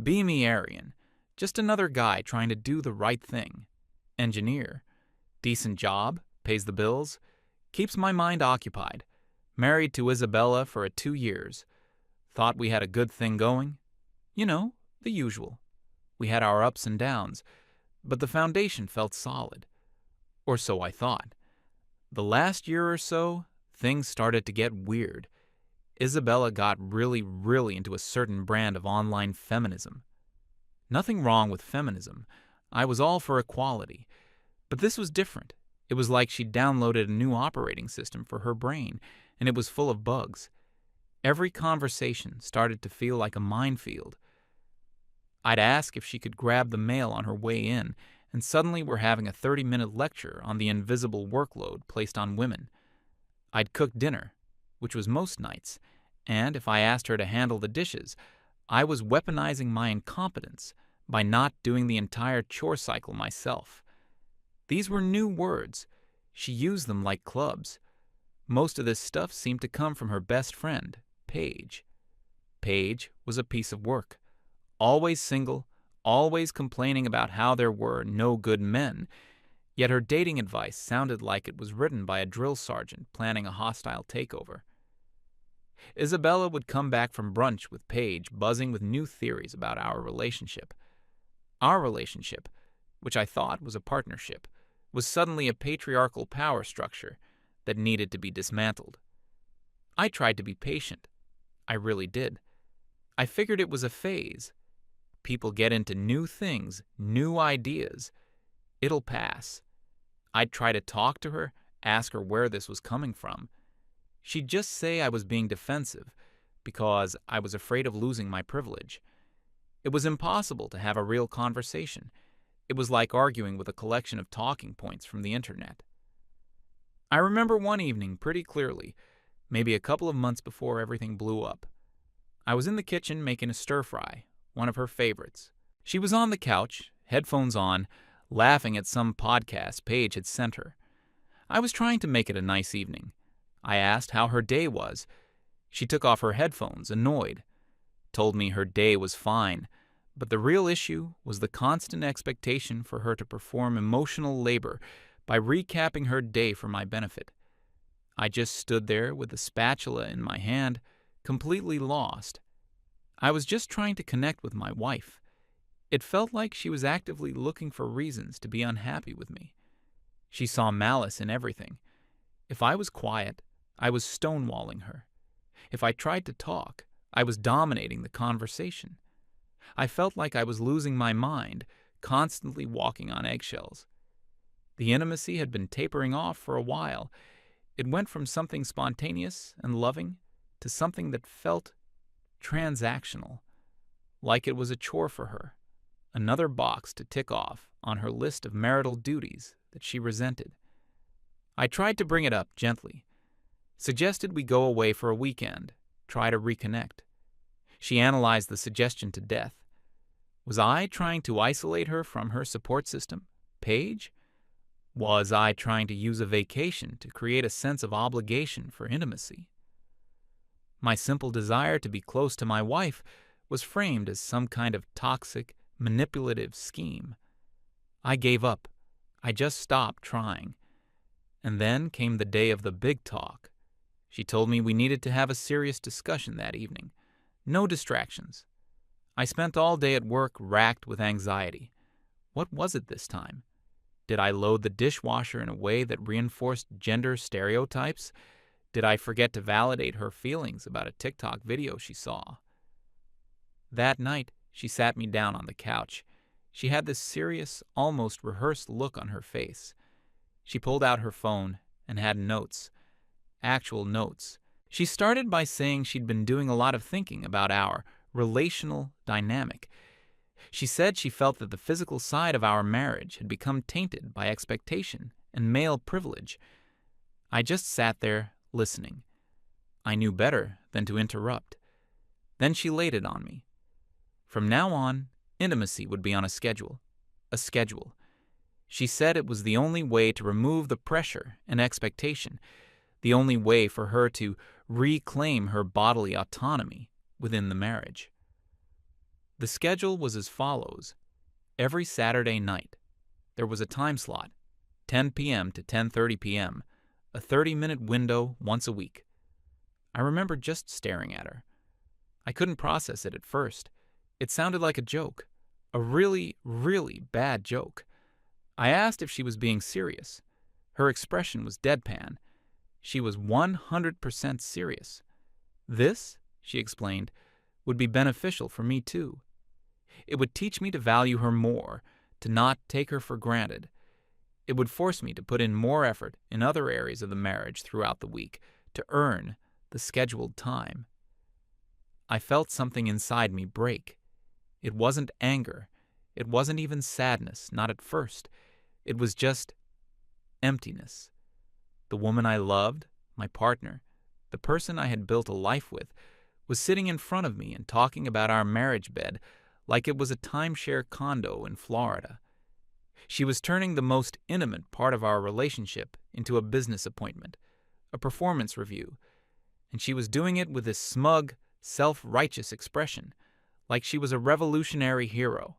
Be me Aryan. Just another guy trying to do the right thing. Engineer. Decent job, pays the bills, keeps my mind occupied. Married to Isabella for 2 years. Thought we had a good thing going. You know, the usual. We had our ups and downs, but the foundation felt solid. Or so I thought. The last year or so, things started to get weird. Isabella got really into a certain brand of online feminism. Nothing wrong with feminism. I was all for equality. But this was different. It was like she'd downloaded a new operating system for her brain, and it was full of bugs. Every conversation started to feel like a minefield. I'd ask if she could grab the mail on her way in, and suddenly we're having a 30-minute lecture on the invisible workload placed on women. I'd cook dinner, which was most nights, and if I asked her to handle the dishes, I was weaponizing my incompetence by not doing the entire chore cycle myself. These were new words. She used them like clubs. Most of this stuff seemed to come from her best friend, Paige. Paige was a piece of work. Always single, always complaining about how there were no good men, yet her dating advice sounded like it was written by a drill sergeant planning a hostile takeover. Isabella would come back from brunch with Paige, buzzing with new theories about our relationship. Our relationship, which I thought was a partnership, was suddenly a patriarchal power structure that needed to be dismantled. I tried to be patient. I really did. I figured it was a phase. People get into new things, new ideas. It'll pass. I'd try to talk to her, ask her where this was coming from. She'd just say I was being defensive because I was afraid of losing my privilege. It was impossible to have a real conversation. It was like arguing with a collection of talking points from the internet. I remember one evening pretty clearly, maybe a couple of months before everything blew up. I was in the kitchen making a stir-fry, one of her favorites. She was on the couch, headphones on, laughing at some podcast Paige had sent her. I was trying to make it a nice evening. I asked how her day was. She took off her headphones, annoyed. Told me her day was fine, but the real issue was the constant expectation for her to perform emotional labor by recapping her day for my benefit. I just stood there with the spatula in my hand, completely lost. I was just trying to connect with my wife. It felt like she was actively looking for reasons to be unhappy with me. She saw malice in everything. If I was quiet, I was stonewalling her. If I tried to talk, I was dominating the conversation. I felt like I was losing my mind, constantly walking on eggshells. The intimacy had been tapering off for a while. It went from something spontaneous and loving to something that felt transactional, like it was a chore for her, another box to tick off on her list of marital duties that she resented. I tried to bring it up gently, suggested we go away for a weekend, try to reconnect. She analyzed the suggestion to death. Was I trying to isolate her from her support system, Paige? Was I trying to use a vacation to create a sense of obligation for intimacy? My simple desire to be close to my wife was framed as some kind of toxic, manipulative scheme. I gave up. I just stopped trying. And then came the day of the big talk. She told me we needed to have a serious discussion that evening. No distractions. I spent all day at work racked with anxiety. What was it this time? Did I load the dishwasher in a way that reinforced gender stereotypes? Did I forget to validate her feelings about a TikTok video she saw? That night, she sat me down on the couch. She had this serious, almost rehearsed look on her face. She pulled out her phone and had notes. Actual notes. She started by saying she'd been doing a lot of thinking about our relational dynamic. She said she felt that the physical side of our marriage had become tainted by expectation and male privilege. I just sat there, listening. I knew better than to interrupt. Then she laid it on me. From now on, intimacy would be on a schedule. A schedule. She said it was the only way to remove the pressure and expectation, the only way for her to reclaim her bodily autonomy within the marriage. The schedule was as follows. Every Saturday night, there was a time slot, 10 p.m. to 10:30 p.m., a 30-minute window once a week. I remember just staring at her. I couldn't process it at first. It sounded like a joke, a really, really bad joke. I asked if she was being serious. Her expression was deadpan. She was 100% serious. This, she explained, would be beneficial for me too. It would teach me to value her more, to not take her for granted. It would force me to put in more effort in other areas of the marriage throughout the week to earn the scheduled time. I felt something inside me break. It wasn't anger. It wasn't even sadness, not at first. It was just emptiness. The woman I loved, my partner, the person I had built a life with, was sitting in front of me and talking about our marriage bed like it was a timeshare condo in Florida. She was turning the most intimate part of our relationship into a business appointment, a performance review, and she was doing it with this smug, self-righteous expression, like she was a revolutionary hero.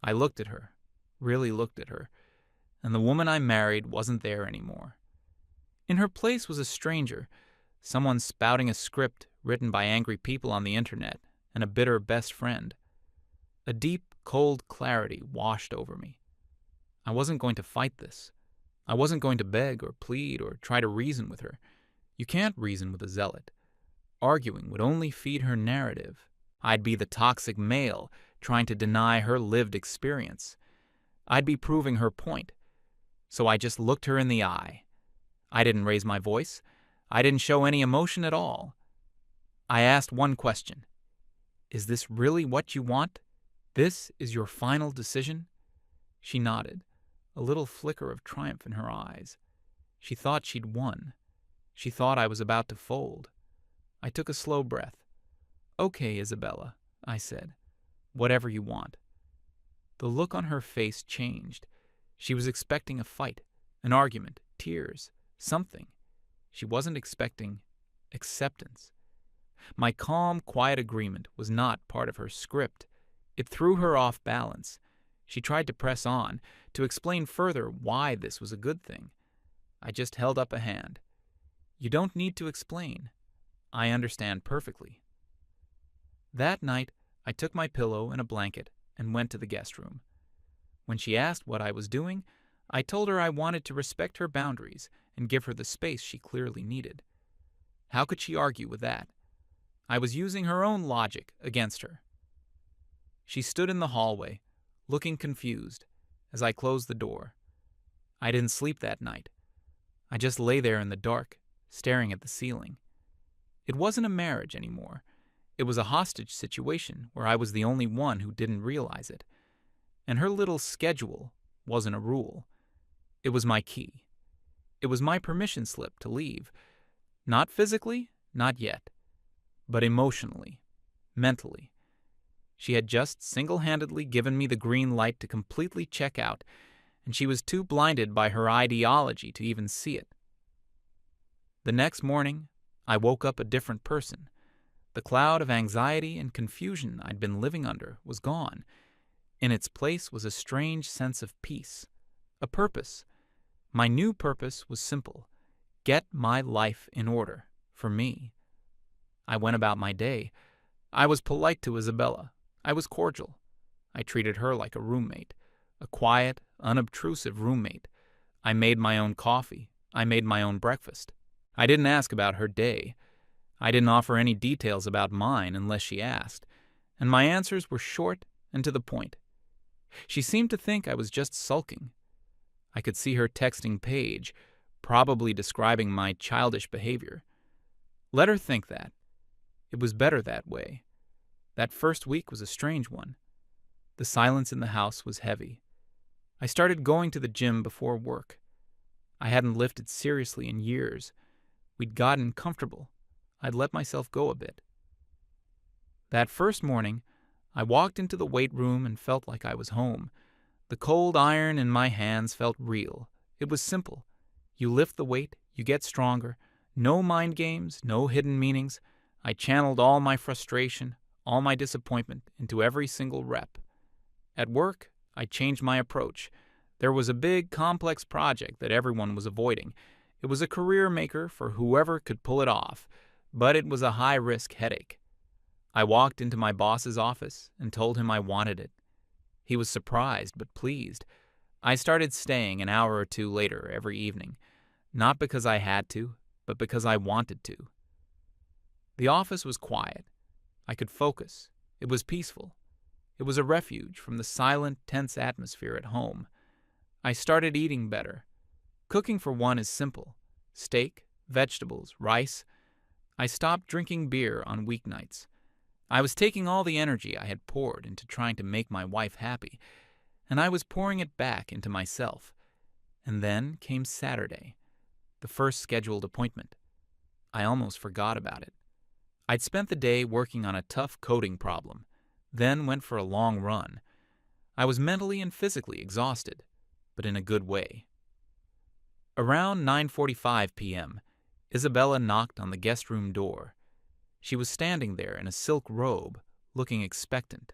I looked at her, really looked at her, and the woman I married wasn't there anymore. In her place was a stranger, someone spouting a script written by angry people on the internet and a bitter best friend. A deep, cold clarity washed over me. I wasn't going to fight this. I wasn't going to beg or plead or try to reason with her. You can't reason with a zealot. Arguing would only feed her narrative. I'd be the toxic male trying to deny her lived experience. I'd be proving her point. So I just looked her in the eye. I didn't raise my voice. I didn't show any emotion at all. I asked one question. Is this really what you want? This is your final decision? She nodded, a little flicker of triumph in her eyes. She thought she'd won. She thought I was about to fold. I took a slow breath. Okay, Isabella, I said. Whatever you want. The look on her face changed. She was expecting a fight, an argument, tears, something. She wasn't expecting acceptance. My calm, quiet agreement was not part of her script. It threw her off balance. She tried to press on, to explain further why this was a good thing. I just held up a hand. You don't need to explain. I understand perfectly. That night, I took my pillow and a blanket and went to the guest room. When she asked what I was doing, I told her I wanted to respect her boundaries and give her the space she clearly needed. How could she argue with that? I was using her own logic against her. She stood in the hallway, looking confused, as I closed the door. I didn't sleep that night. I just lay there in the dark, staring at the ceiling. It wasn't a marriage anymore. It was a hostage situation where I was the only one who didn't realize it. And her little schedule wasn't a rule. It was my key. It was my permission slip to leave. Not physically, not yet, but emotionally, mentally. She had just single-handedly given me the green light to completely check out, and she was too blinded by her ideology to even see it. The next morning, I woke up a different person. The cloud of anxiety and confusion I'd been living under was gone. In its place was a strange sense of peace, a purpose. My new purpose was simple: get my life in order, for me. I went about my day. I was polite to Isabella. I was cordial. I treated her like a roommate, a quiet, unobtrusive roommate. I made my own coffee. I made my own breakfast. I didn't ask about her day. I didn't offer any details about mine unless she asked, and my answers were short and to the point. She seemed to think I was just sulking. I could see her texting Paige, probably describing my childish behavior. Let her think that. It was better that way. That first week was a strange one. The silence in the house was heavy. I started going to the gym before work. I hadn't lifted seriously in years. We'd gotten comfortable. I'd let myself go a bit. That first morning, I walked into the weight room and felt like I was home. The cold iron in my hands felt real. It was simple. You lift the weight, you get stronger. No mind games, no hidden meanings. I channeled all my frustration, all my disappointment into every single rep. At work, I changed my approach. There was a big, complex project that everyone was avoiding. It was a career maker for whoever could pull it off, but it was a high-risk headache. I walked into my boss's office and told him I wanted it. He was surprised but pleased. I started staying an hour or two later every evening, not because I had to, but because I wanted to. The office was quiet. I could focus. It was peaceful. It was a refuge from the silent, tense atmosphere at home. I started eating better. Cooking for one is simple. Steak, vegetables, rice. I stopped drinking beer on weeknights. I was taking all the energy I had poured into trying to make my wife happy, and I was pouring it back into myself. And then came Saturday, the first scheduled appointment. I almost forgot about it. I'd spent the day working on a tough coding problem, then went for a long run. I was mentally and physically exhausted, but in a good way. Around 9:45 p.m., Isabella knocked on the guest room door. She was standing there in a silk robe, looking expectant.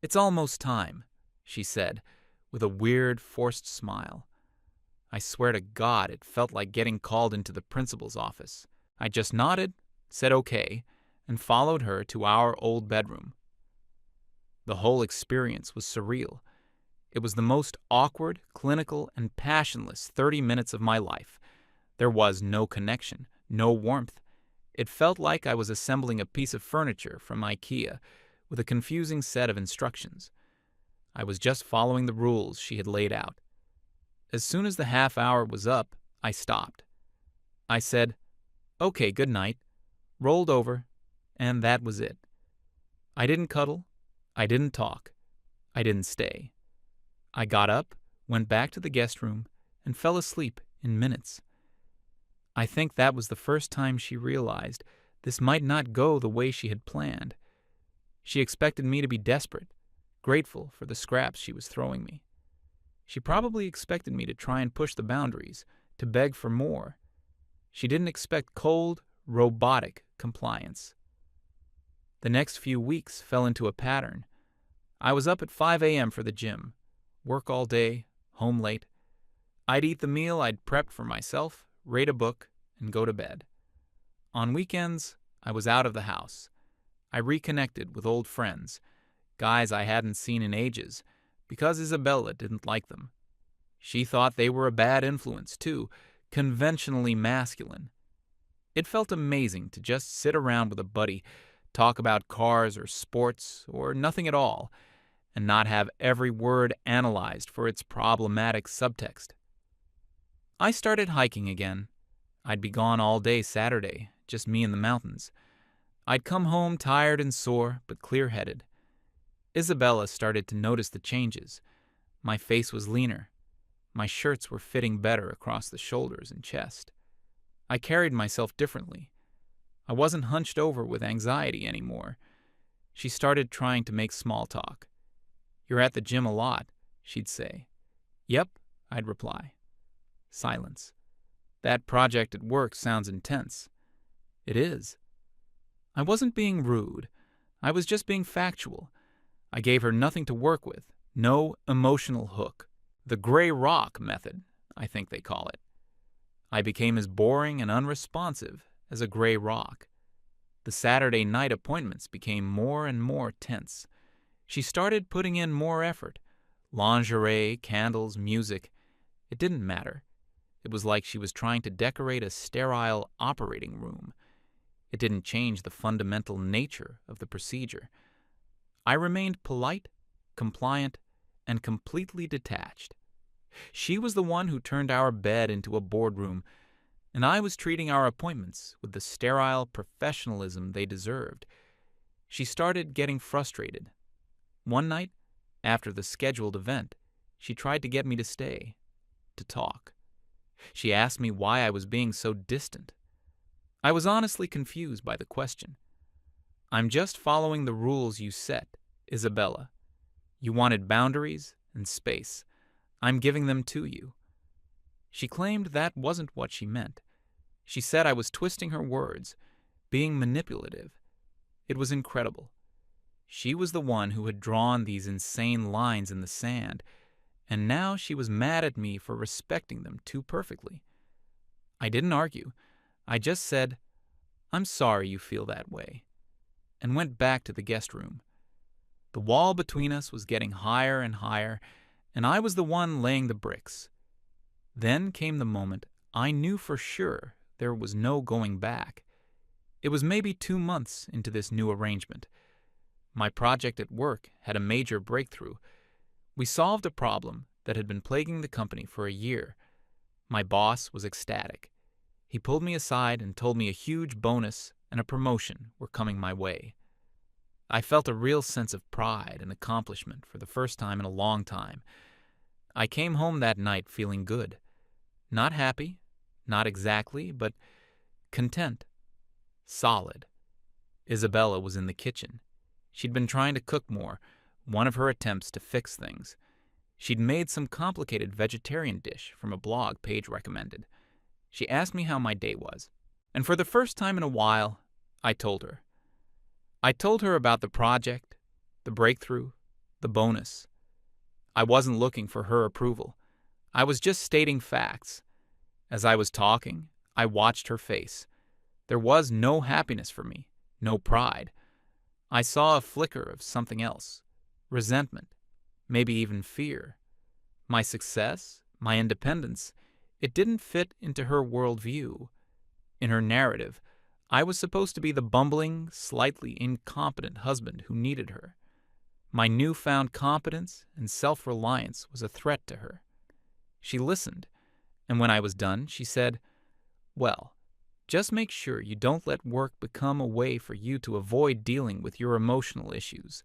"It's almost time," she said, with a weird, forced smile. I swear to God, it felt like getting called into the principal's office. I just nodded, said okay, and followed her to our old bedroom. The whole experience was surreal. It was the most awkward, clinical, and passionless 30 minutes of my life. There was no connection, no warmth. It felt like I was assembling a piece of furniture from IKEA with a confusing set of instructions. I was just following the rules she had laid out. As soon as the half hour was up, I stopped. I said, "Okay, good night," rolled over, and that was it. I didn't cuddle. I didn't talk. I didn't stay. I got up, went back to the guest room, and fell asleep in minutes. I think that was the first time she realized this might not go the way she had planned. She expected me to be desperate, grateful for the scraps she was throwing me. She probably expected me to try and push the boundaries, to beg for more. She didn't expect cold, robotic compliance. The next few weeks fell into a pattern. I was up at 5 a.m. for the gym, work all day, home late. I'd eat the meal I'd prepped for myself, read a book, and go to bed. On weekends, I was out of the house. I reconnected with old friends, guys I hadn't seen in ages, because Isabella didn't like them. She thought they were a bad influence, too, conventionally masculine. It felt amazing to just sit around with a buddy, talk about cars or sports or nothing at all, and not have every word analyzed for its problematic subtext. I started hiking again. I'd be gone all day Saturday, just me in the mountains. I'd come home tired and sore, but clear-headed. Isabella started to notice the changes. My face was leaner. My shirts were fitting better across the shoulders and chest. I carried myself differently. I wasn't hunched over with anxiety anymore. She started trying to make small talk. "You're at the gym a lot," she'd say. "Yep," I'd reply. Silence. "That project at work sounds intense." "It is." I wasn't being rude. I was just being factual. I gave her nothing to work with, no emotional hook. The gray rock method, I think they call it. I became as boring and unresponsive as a gray rock. The Saturday night appointments became more and more tense. She started putting in more effort. Lingerie, candles, music. It didn't matter. It was like she was trying to decorate a sterile operating room. It didn't change the fundamental nature of the procedure. I remained polite, compliant, and completely detached. She was the one who turned our bed into a boardroom, and I was treating our appointments with the sterile professionalism they deserved. She started getting frustrated. One night, after the scheduled event, she tried to get me to stay, to talk. She asked me why I was being so distant. I was honestly confused by the question. "I'm just following the rules you set, Isabella. You wanted boundaries and space. I'm giving them to you." She claimed that wasn't what she meant. She said I was twisting her words, being manipulative. It was incredible. She was the one who had drawn these insane lines in the sand, and now she was mad at me for respecting them too perfectly. I didn't argue. I just said, "I'm sorry you feel that way," and went back to the guest room. The wall between us was getting higher and higher, and I was the one laying the bricks. Then came the moment I knew for sure there was no going back. It was maybe 2 months into this new arrangement. My project at work had a major breakthrough. We solved a problem that had been plaguing the company for a year. My boss was ecstatic. He pulled me aside and told me a huge bonus and a promotion were coming my way. I felt a real sense of pride and accomplishment for the first time in a long time. I came home that night feeling good. Not happy, not exactly, but content. Solid. Isabella was in the kitchen. She'd been trying to cook more, one of her attempts to fix things. She'd made some complicated vegetarian dish from a blog Paige recommended. She asked me how my day was, and for the first time in a while, I told her. I told her about the project, the breakthrough, the bonus. I wasn't looking for her approval. I was just stating facts. As I was talking, I watched her face. There was no happiness for me, no pride. I saw a flicker of something else, resentment, maybe even fear. My success, my independence, it didn't fit into her worldview. In her narrative, I was supposed to be the bumbling, slightly incompetent husband who needed her. My newfound competence and self-reliance was a threat to her. She listened, and when I was done, she said, "Well, just make sure you don't let work become a way for you to avoid dealing with your emotional issues."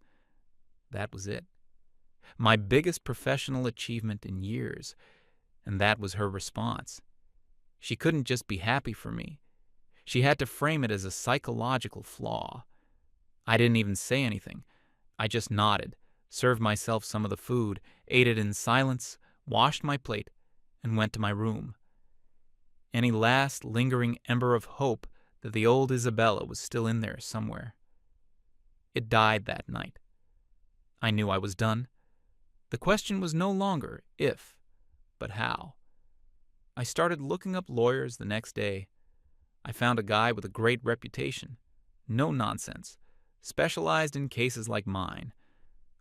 That was it. My biggest professional achievement in years, and that was her response. She couldn't just be happy for me. She had to frame it as a psychological flaw. I didn't even say anything. I just nodded, served myself some of the food, ate it in silence, washed my plate, and went to my room. Any last lingering ember of hope that the old Isabella was still in there somewhere. It died that night. I knew I was done. The question was no longer if, but how. I started looking up lawyers the next day. I found a guy with a great reputation. No nonsense. Specialized in cases like mine.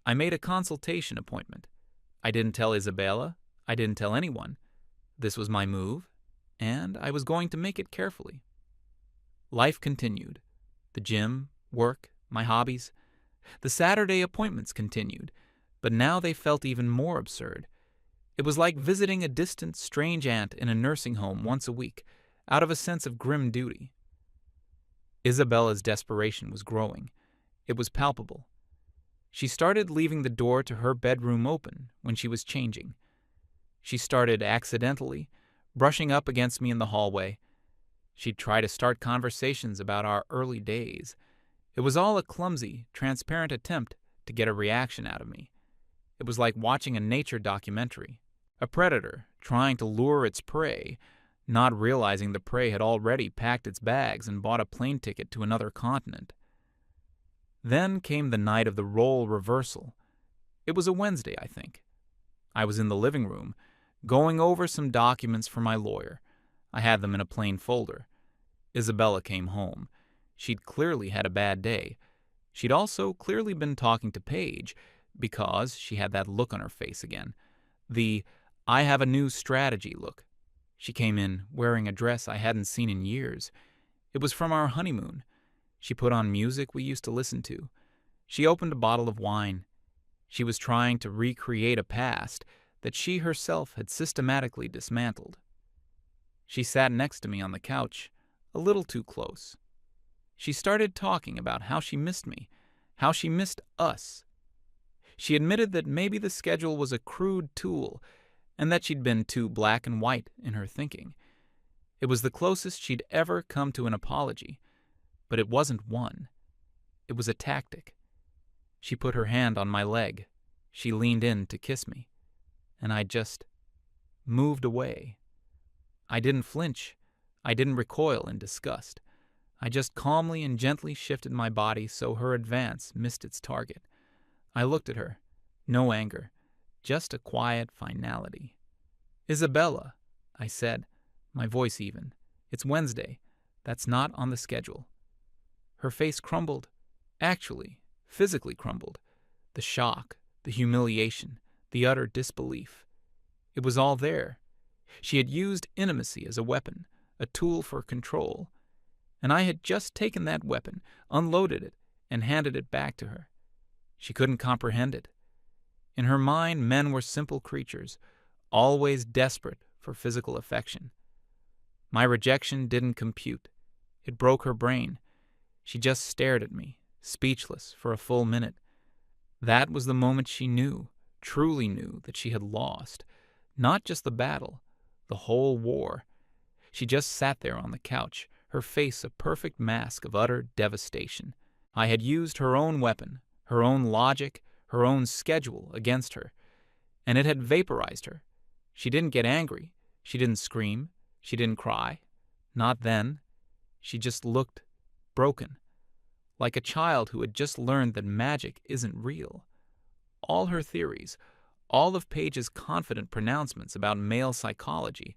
I made a consultation appointment. I didn't tell Isabella. I didn't tell anyone. This was my move, and I was going to make it carefully. Life continued. The gym, work, my hobbies. The Saturday appointments continued, but now they felt even more absurd. It was like visiting a distant, strange aunt in a nursing home once a week, out of a sense of grim duty. Isabella's desperation was growing. It was palpable. She started leaving the door to her bedroom open when she was changing. She started accidentally brushing up against me in the hallway. She'd try to start conversations about our early days. It was all a clumsy, transparent attempt to get a reaction out of me. It was like watching a nature documentary. A predator trying to lure its prey, not realizing the prey had already packed its bags and bought a plane ticket to another continent. Then came the night of the role reversal. It was a Wednesday, I think. I was in the living room, going over some documents for my lawyer. I had them in a plain folder. Isabella came home. She'd clearly had a bad day. She'd also clearly been talking to Paige, because she had that look on her face again. The "I have a new strategy" look. She came in wearing a dress I hadn't seen in years. It was from our honeymoon. She put on music we used to listen to. She opened a bottle of wine. She was trying to recreate a past that she herself had systematically dismantled. She sat next to me on the couch, a little too close. She started talking about how she missed me, how she missed us. She admitted that maybe the schedule was a crude tool and that she'd been too black and white in her thinking. It was the closest she'd ever come to an apology, but it wasn't one. It was a tactic. She put her hand on my leg. She leaned in to kiss me, and I just moved away. I didn't flinch. I didn't recoil in disgust. I just calmly and gently shifted my body so her advance missed its target. I looked at her. No anger, just a quiet finality. "Isabella," I said, my voice even. "It's Wednesday. That's not on the schedule." Her face crumbled. Actually, physically crumbled. The shock, the humiliation, the utter disbelief. It was all there. She had used intimacy as a weapon, a tool for control. And I had just taken that weapon, unloaded it, and handed it back to her. She couldn't comprehend it. In her mind, men were simple creatures, always desperate for physical affection. My rejection didn't compute. It broke her brain. She just stared at me, speechless, for a full minute. That was the moment she knew, truly knew, that she had lost. Not just the battle, the whole war. She just sat there on the couch, her face a perfect mask of utter devastation. I had used her own weapon, her own logic, her own schedule against her, and it had vaporized her. She didn't get angry. She didn't scream. She didn't cry. Not then. She just looked broken, like a child who had just learned that magic isn't real. All her theories, all of Paige's confident pronouncements about male psychology,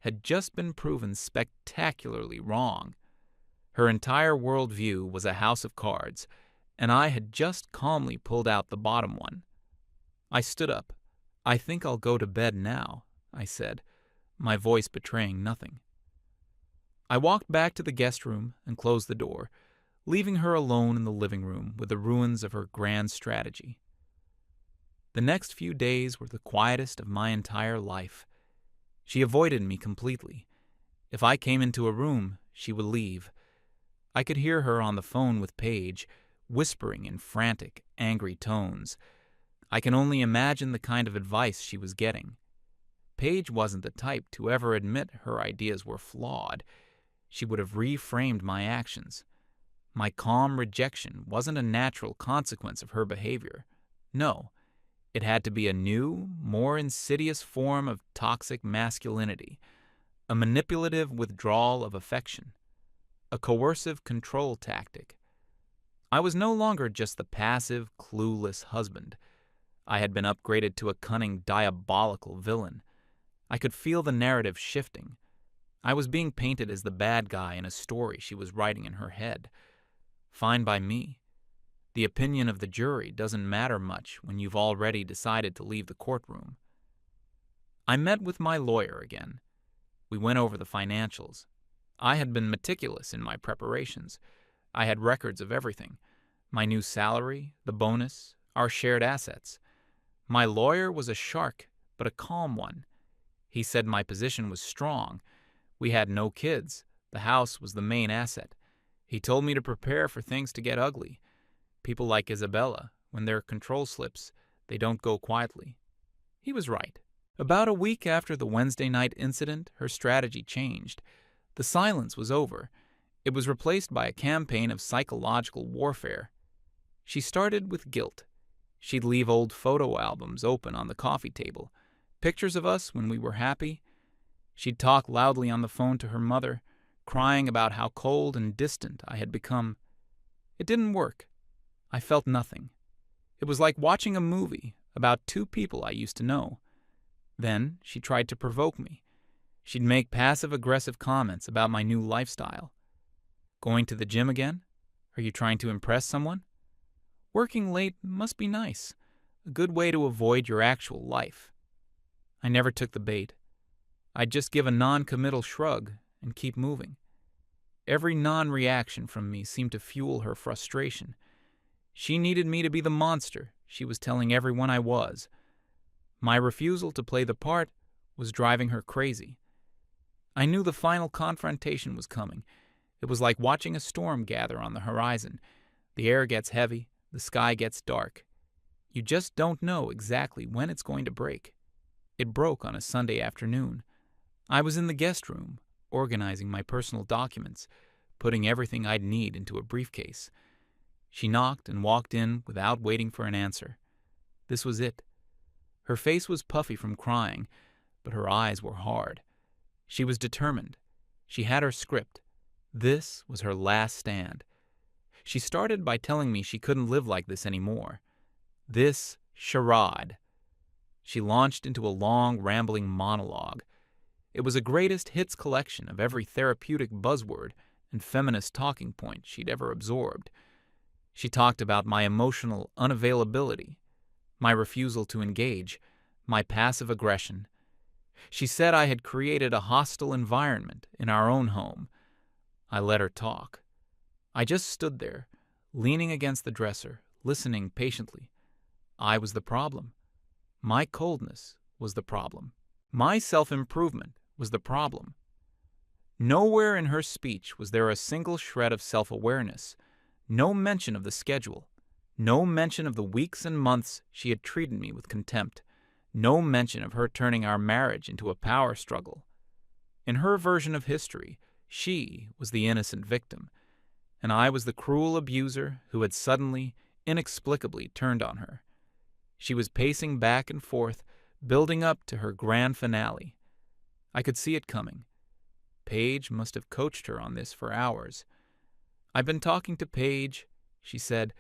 had just been proven spectacularly wrong. Her entire worldview was a house of cards, and I had just calmly pulled out the bottom one. I stood up. "I think I'll go to bed now," I said, my voice betraying nothing. I walked back to the guest room and closed the door, leaving her alone in the living room with the ruins of her grand strategy. The next few days were the quietest of my entire life. She avoided me completely. If I came into a room, she would leave. I could hear her on the phone with Paige, whispering in frantic, angry tones. I can only imagine the kind of advice she was getting. Paige wasn't the type to ever admit her ideas were flawed. She would have reframed my actions. My calm rejection wasn't a natural consequence of her behavior. No, it had to be a new, more insidious form of toxic masculinity, a manipulative withdrawal of affection, a coercive control tactic. I was no longer just the passive, clueless husband. I had been upgraded to a cunning, diabolical villain. I could feel the narrative shifting. I was being painted as the bad guy in a story she was writing in her head. Fine by me. The opinion of the jury doesn't matter much when you've already decided to leave the courtroom. I met with my lawyer again. We went over the financials. I had been meticulous in my preparations. I had records of everything: my new salary, the bonus, our shared assets. My lawyer was a shark, but a calm one. He said my position was strong. We had no kids. The house was the main asset. He told me to prepare for things to get ugly. People like Isabella, when their control slips, they don't go quietly. He was right. About a week after the Wednesday night incident, her strategy changed. The silence was over. It was replaced by a campaign of psychological warfare. She started with guilt. She'd leave old photo albums open on the coffee table, pictures of us when we were happy. She'd talk loudly on the phone to her mother, crying about how cold and distant I had become. It didn't work. I felt nothing. It was like watching a movie about two people I used to know. Then she tried to provoke me. She'd make passive-aggressive comments about my new lifestyle. "Going to the gym again? Are you trying to impress someone? Working late must be nice, a good way to avoid your actual life." I never took the bait. I'd just give a non-committal shrug and keep moving. Every non-reaction from me seemed to fuel her frustration. She needed me to be the monster she was telling everyone I was. My refusal to play the part was driving her crazy. I knew the final confrontation was coming. It was like watching a storm gather on the horizon. The air gets heavy, the sky gets dark. You just don't know exactly when it's going to break. It broke on a Sunday afternoon. I was in the guest room, organizing my personal documents, putting everything I'd need into a briefcase. She knocked and walked in without waiting for an answer. This was it. Her face was puffy from crying, but her eyes were hard. She was determined. She had her script. This was her last stand. She started by telling me she couldn't live like this anymore. This charade. She launched into a long, rambling monologue. It was a greatest hits collection of every therapeutic buzzword and feminist talking point she'd ever absorbed. She talked about my emotional unavailability, my refusal to engage, my passive aggression. She said I had created a hostile environment in our own home. I let her talk. I just stood there, leaning against the dresser, listening patiently. I was the problem. My coldness was the problem. My self-improvement was the problem. Nowhere in her speech was there a single shred of self-awareness, no mention of the schedule, no mention of the weeks and months she had treated me with contempt, no mention of her turning our marriage into a power struggle. In her version of history, she was the innocent victim, and I was the cruel abuser who had suddenly, inexplicably turned on her. She was pacing back and forth, building up to her grand finale. I could see it coming. Paige must have coached her on this for hours. "I've been talking to Paige," she said,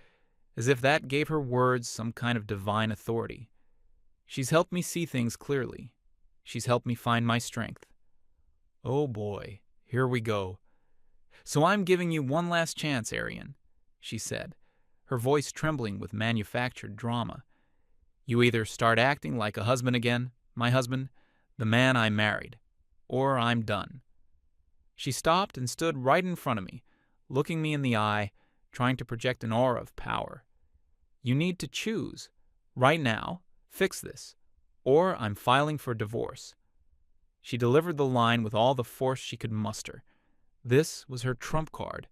as if that gave her words some kind of divine authority. "She's helped me see things clearly. She's helped me find my strength." Oh boy, here we go. "So I'm giving you one last chance, Arian," she said, her voice trembling with manufactured drama. "You either start acting like a husband again, my husband, the man I married, or I'm done." She stopped and stood right in front of me, looking me in the eye, trying to project an aura of power. "You need to choose. Right now, fix this, or I'm filing for divorce." She delivered the line with all the force she could muster. This was her trump card,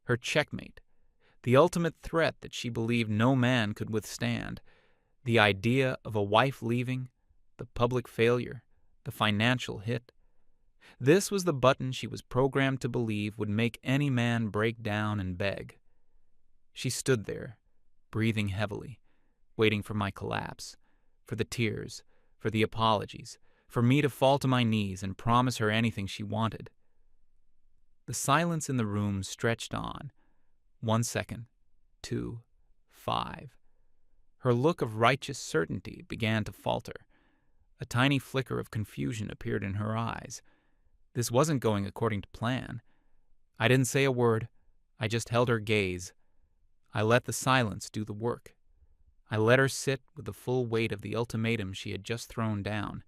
her checkmate, the ultimate threat that she believed no man could withstand, the idea of a wife leaving, the public failure, the financial hit. This was the button she was programmed to believe would make any man break down and beg. She stood there, breathing heavily, waiting for my collapse, for the tears, for the apologies, for me to fall to my knees and promise her anything she wanted. The silence in the room stretched on. 1 second, 2, 5. Her look of righteous certainty began to falter. A tiny flicker of confusion appeared in her eyes. This wasn't going according to plan. I didn't say a word. I just held her gaze. I let the silence do the work. I let her sit with the full weight of the ultimatum she had just thrown down.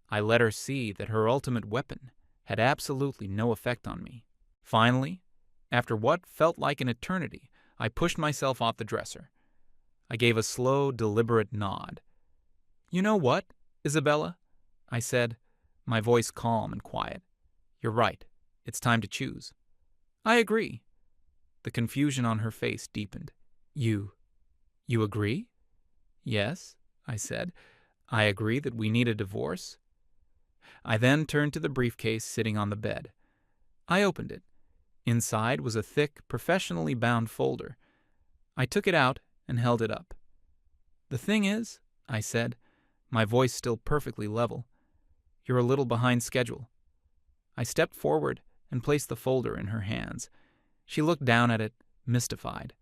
I let her see that her ultimate weapon had absolutely no effect on me. Finally, after what felt like an eternity, I pushed myself off the dresser. I gave a slow, deliberate nod. "You know what, Isabella?" I said, my voice calm and quiet. "You're right. It's time to choose." "I agree." The confusion on her face deepened. You agree?" "Yes," I said. "I agree that we need a divorce." I then turned to the briefcase sitting on the bed. I opened it. Inside was a thick, professionally bound folder. I took it out and held it up. "The thing is," I said, my voice still perfectly level, "you're a little behind schedule." I stepped forward and placed the folder in her hands. She looked down at it, mystified.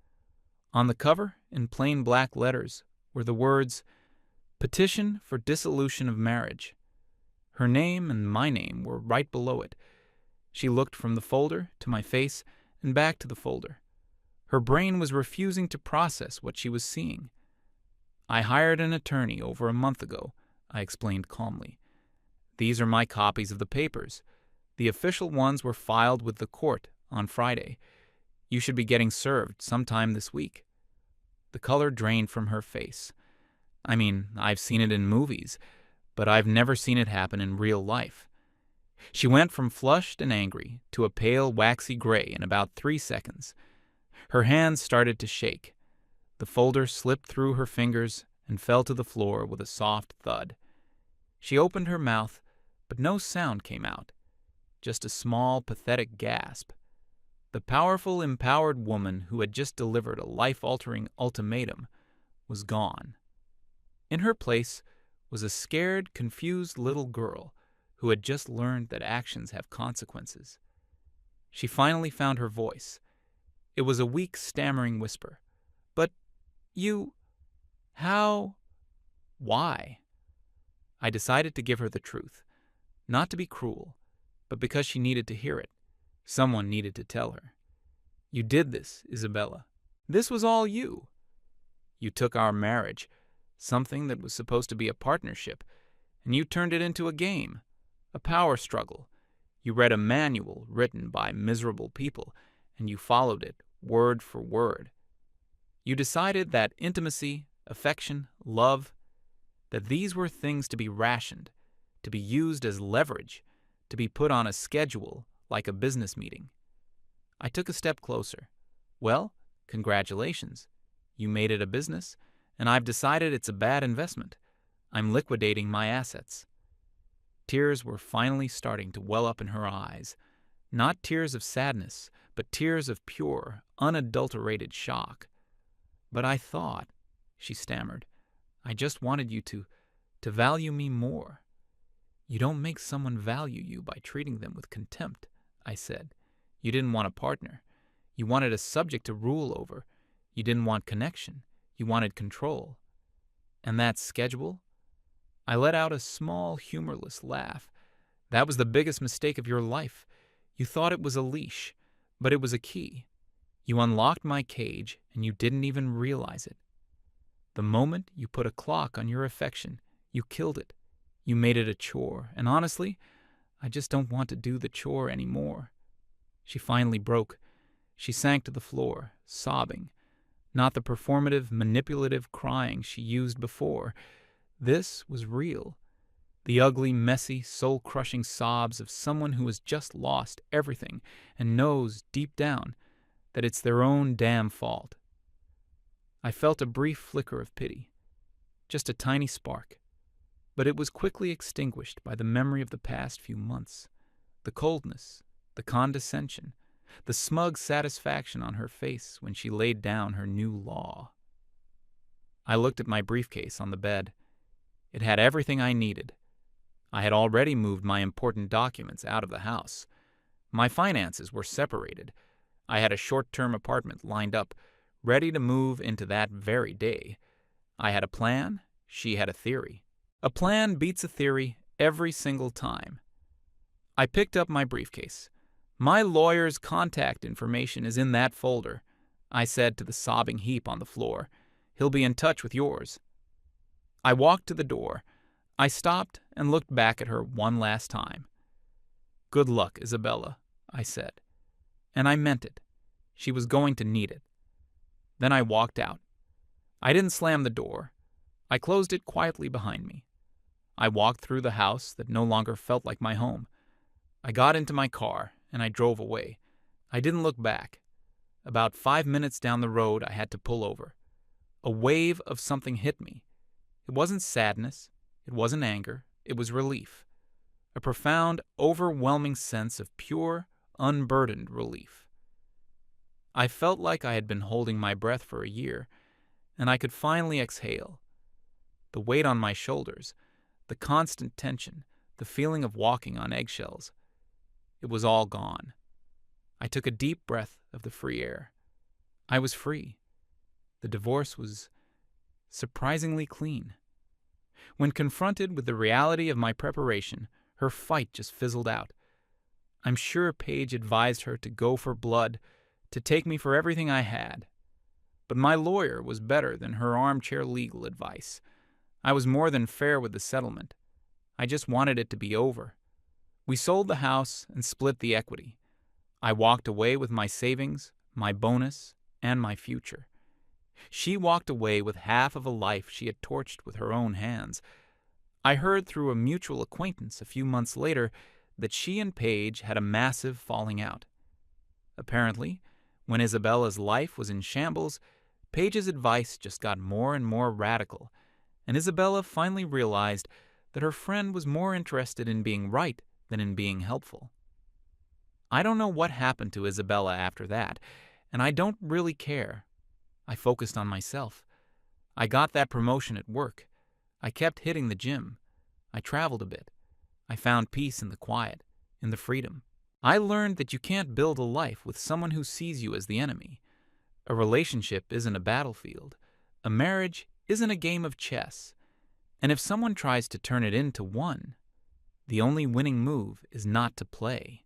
On the cover, in plain black letters, were the words, "Petition for Dissolution of Marriage." Her name and my name were right below it. She looked from the folder to my face and back to the folder. Her brain was refusing to process what she was seeing. "I hired an attorney over a month ago," I explained calmly. "These are my copies of the papers. The official ones were filed with the court on Friday. You should be getting served sometime this week." The color drained from her face. I mean, I've seen it in movies, but I've never seen it happen in real life. She went from flushed and angry to a pale, waxy gray in about 3 seconds. Her hands started to shake. The folder slipped through her fingers and fell to the floor with a soft thud. She opened her mouth, but no sound came out. Just a small, pathetic gasp. The powerful, empowered woman who had just delivered a life-altering ultimatum was gone. In her place was a scared, confused little girl who had just learned that actions have consequences. She finally found her voice. It was a weak, stammering whisper. "But you... how... why?" I decided to give her the truth. Not to be cruel, but because she needed to hear it. Someone needed to tell her. "You did this, Isabella. This was all you. You took our marriage, something that was supposed to be a partnership, and you turned it into a game, a power struggle. You read a manual written by miserable people, and you followed it word for word. You decided that intimacy, affection, love, that these were things to be rationed, to be used as leverage, to be put on a schedule like a business meeting." I took a step closer. "Well, congratulations. You made it a business, and I've decided it's a bad investment. I'm liquidating my assets." Tears were finally starting to well up in her eyes. Not tears of sadness, but tears of pure, unadulterated shock. "But I thought," she stammered, "I just wanted you to value me more." "You don't make someone value you by treating them with contempt," I said. "You didn't want a partner. You wanted a subject to rule over. You didn't want connection. You wanted control. And that schedule?" I let out a small, humorless laugh. "That was the biggest mistake of your life. You thought it was a leash, but it was a key. You unlocked my cage, and you didn't even realize it. The moment you put a clock on your affection, you killed it. You made it a chore, and honestly, I just don't want to do the chore anymore." She finally broke. She sank to the floor, sobbing. Not the performative, manipulative crying she used before. This was real. The ugly, messy, soul-crushing sobs of someone who has just lost everything and knows, deep down, that it's their own damn fault. I felt a brief flicker of pity. Just a tiny spark. But it was quickly extinguished by the memory of the past few months. The coldness, the condescension, the smug satisfaction on her face when she laid down her new law. I looked at my briefcase on the bed. It had everything I needed. I had already moved my important documents out of the house. My finances were separated. I had a short-term apartment lined up, ready to move into that very day. I had a plan. She had a theory. A plan beats a theory every single time. I picked up my briefcase. "My lawyer's contact information is in that folder," I said to the sobbing heap on the floor. "He'll be in touch with yours." I walked to the door. I stopped and looked back at her one last time. "Good luck, Isabella," I said. And I meant it. She was going to need it. Then I walked out. I didn't slam the door. I closed it quietly behind me. I walked through the house that no longer felt like my home. I got into my car and I drove away. I didn't look back. About 5 minutes down the road, I had to pull over. A wave of something hit me. It wasn't sadness. It wasn't anger. It was relief. A profound, overwhelming sense of pure, unburdened relief. I felt like I had been holding my breath for a year, and I could finally exhale. The weight on my shoulders, the constant tension, the feeling of walking on eggshells. It was all gone. I took a deep breath of the free air. I was free. The divorce was surprisingly clean. When confronted with the reality of my preparation, her fight just fizzled out. I'm sure Paige advised her to go for blood, to take me for everything I had. But my lawyer was better than her armchair legal advice. I was more than fair with the settlement. I just wanted it to be over. We sold the house and split the equity. I walked away with my savings, my bonus, and my future. She walked away with half of a life she had torched with her own hands. I heard through a mutual acquaintance a few months later that she and Paige had a massive falling out. Apparently, when Isabella's life was in shambles, Paige's advice just got more and more radical, and Isabella finally realized that her friend was more interested in being right than in being helpful. I don't know what happened to Isabella after that, and I don't really care. I focused on myself. I got that promotion at work. I kept hitting the gym. I traveled a bit. I found peace in the quiet, in the freedom. I learned that you can't build a life with someone who sees you as the enemy. A relationship isn't a battlefield. A marriage isn't a game of chess. And if someone tries to turn it into one, the only winning move is not to play.